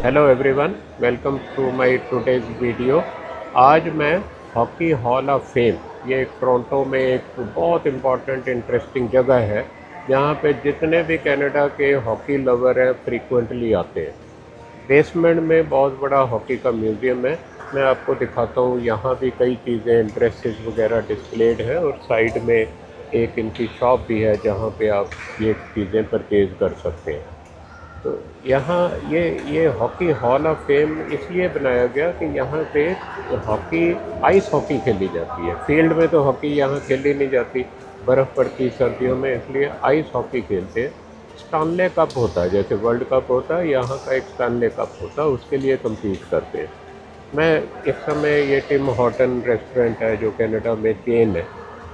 Hello everyone, welcome to my today's video. आज मैं hockey hall of fame, ये Toronto में एक बहुत इम्पॉर्टेंट इंटरेस्टिंग जगह है जहाँ पे जितने भी कनाडा के हॉकी लवर हैं फ्रीक्वेंटली आते हैं। बेसमेंट में बहुत बड़ा हॉकी का म्यूज़ियम है। मैं आपको दिखाता हूँ, यहाँ भी कई चीज़ें ड्रेसेस वगैरह डिस्प्लेड है और साइड में एक इनकी शॉप भी है जहाँ पे आप ये चीज़ें परचेज़ कर सकते हैं। तो यहाँ ये हॉकी हॉल ऑफ फेम इसलिए बनाया गया कि यहाँ पे हॉकी आइस हॉकी खेली जाती है। फील्ड में तो हॉकी यहाँ खेली नहीं जाती, बर्फ़ पड़ती सर्दियों में, इसलिए आइस हॉकी खेलते हैं। स्टानले कप होता है, जैसे वर्ल्ड कप होता है, यहाँ का एक स्टानले कप होता है, उसके लिए कम्पीट करते हैं। मैं इस समय ये टिम हॉर्टन रेस्टोरेंट है जो कनाडा में चेन है,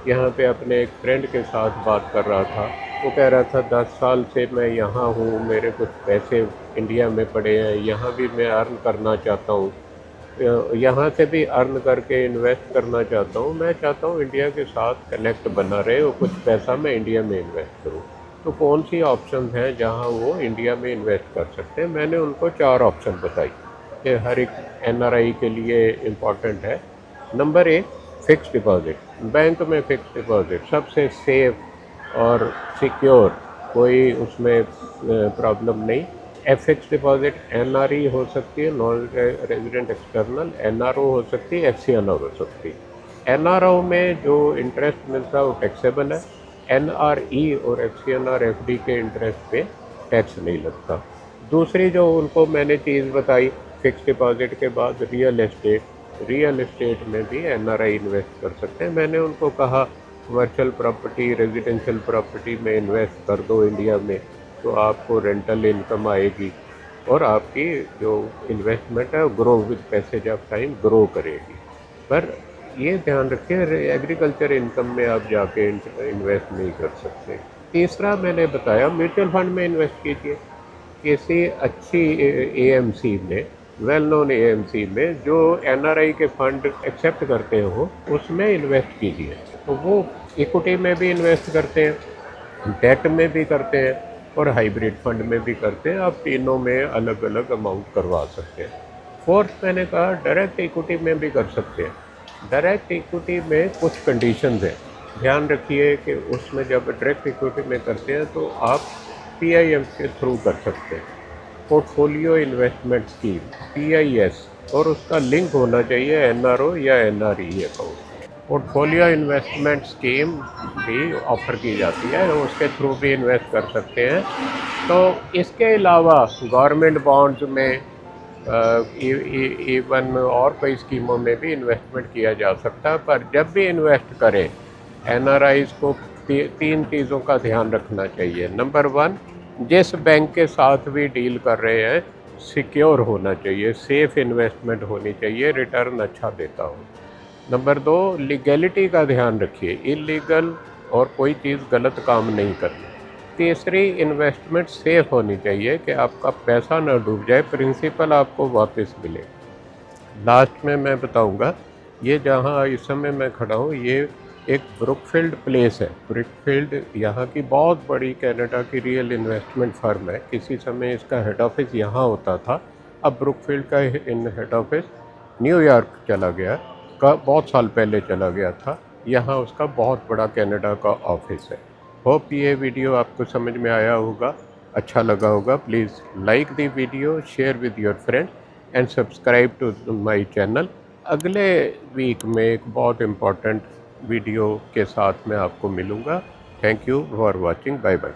यहाँ पे अपने एक फ्रेंड के साथ बात कर रहा था। वो कह रहा था 10 साल से मैं यहाँ हूँ, मेरे कुछ पैसे इंडिया में पड़े हैं, यहाँ भी मैं अर्न करना चाहता हूँ, यहाँ से भी अर्न करके इन्वेस्ट करना चाहता हूँ। मैं चाहता हूँ इंडिया के साथ कनेक्ट बना रहे और कुछ पैसा मैं इंडिया में इन्वेस्ट करूँ। तो कौन सी ऑप्शन हैं जहाँ वो इंडिया में इन्वेस्ट कर सकते हैं। मैंने उनको 4 ऑप्शन बताई कि हर एक एनआरआई के लिए इम्पॉर्टेंट है। Number 1, fix deposit. बैंक में फ़िक्स डिपॉज़िट सबसे सेफ़ और सिक्योर, कोई उसमें प्रॉब्लम नहीं। फिक्स डिपॉज़िट एनआरई हो सकती है, नॉन रेजिडेंट एक्सटर्नल, एनआरओ हो सकती है, एफसीएनआर हो सकती है। एनआरओ में जो इंटरेस्ट मिलता है वो टैक्सेबल है। एनआरई और एफसीएनआर एफडी के इंटरेस्ट पे टैक्स नहीं लगता। दूसरी जो उनको मैंने चीज़ बताई फ़िक्स डिपॉज़िट के बाद, रियल एस्टेट में भी एनआरआई इन्वेस्ट कर सकते हैं। मैंने उनको कहा कमर्शियल प्रॉपर्टी, रेजिडेंशियल प्रॉपर्टी में इन्वेस्ट कर दो इंडिया में, तो आपको रेंटल इनकम आएगी और आपकी जो इन्वेस्टमेंट है वो grow with passage of time grow करेगी। पर ये ध्यान रखिए, एग्रीकल्चर इनकम में आप जाके इन्वेस्ट नहीं कर सकते। तीसरा मैंने बताया म्यूचुअल फंड में इन्वेस्ट कीजिए। किसी अच्छी एएमसी में, वेल नोन एएमसी में जो एनआरआई के फंड एक्सेप्ट करते हो उसमें इन्वेस्ट कीजिए। तो वो इक्विटी में भी इन्वेस्ट करते हैं, डेट में भी करते हैं और हाइब्रिड फंड में भी करते हैं। आप तीनों में अलग अलग अमाउंट करवा सकते हैं। फोर्थ मैंने कहा डायरेक्ट इक्विटी में भी कर सकते हैं। डायरेक्ट इक्विटी में कुछ कंडीशंस हैं, ध्यान रखिए कि उसमें जब डायरेक्ट इक्विटी में करते हैं तो आप पीआईएम के थ्रू कर सकते हैं, पोर्टफोलियो इन्वेस्टमेंट स्कीम पीआईएस, और उसका लिंक होना चाहिए एनआरओ या NRE account. Portfolio investment scheme भी ऑफ़र की जाती है, उसके थ्रू भी इन्वेस्ट कर सकते हैं। तो इसके अलावा गवर्नमेंट बॉन्ड्स में, इवन और कई स्कीमों में भी इन्वेस्टमेंट किया जा सकता है। पर जब भी इन्वेस्ट करें एनआरआईज़ को तीन चीज़ों का ध्यान रखना चाहिए। नंबर 1, जिस बैंक के साथ भी डील कर रहे हैं सिक्योर होना चाहिए, सेफ़ इन्वेस्टमेंट होनी चाहिए, रिटर्न अच्छा देता हो। नंबर 2, लीगैलिटी का ध्यान रखिए, इलीगल और कोई चीज़ गलत काम नहीं करनी। तीसरी, इन्वेस्टमेंट सेफ़ होनी चाहिए कि आपका पैसा ना डूब जाए, प्रिंसिपल आपको वापस मिले। लास्ट में मैं बताऊंगा, ये जहाँ इस समय मैं खड़ा हूँ ये एक ब्रुकफील्ड प्लेस है। ब्रुकफील्ड यहाँ की बहुत बड़ी कनाडा की रियल इन्वेस्टमेंट फर्म है। किसी समय इसका हेड ऑफिस यहाँ होता था, अब ब्रुकफील्ड का हेड ऑफिस न्यूयॉर्क चला गया, का बहुत साल पहले चला गया था। यहाँ उसका बहुत बड़ा कनाडा का ऑफिस है। होप ये वीडियो आपको समझ में आया होगा, अच्छा लगा होगा। Please like the video, share with your friend and subscribe to my channel. अगले वीक में एक बहुत इम्पोर्टेंट वीडियो के साथ मैं आपको मिलूँगा। Thank you for watching, bye bye.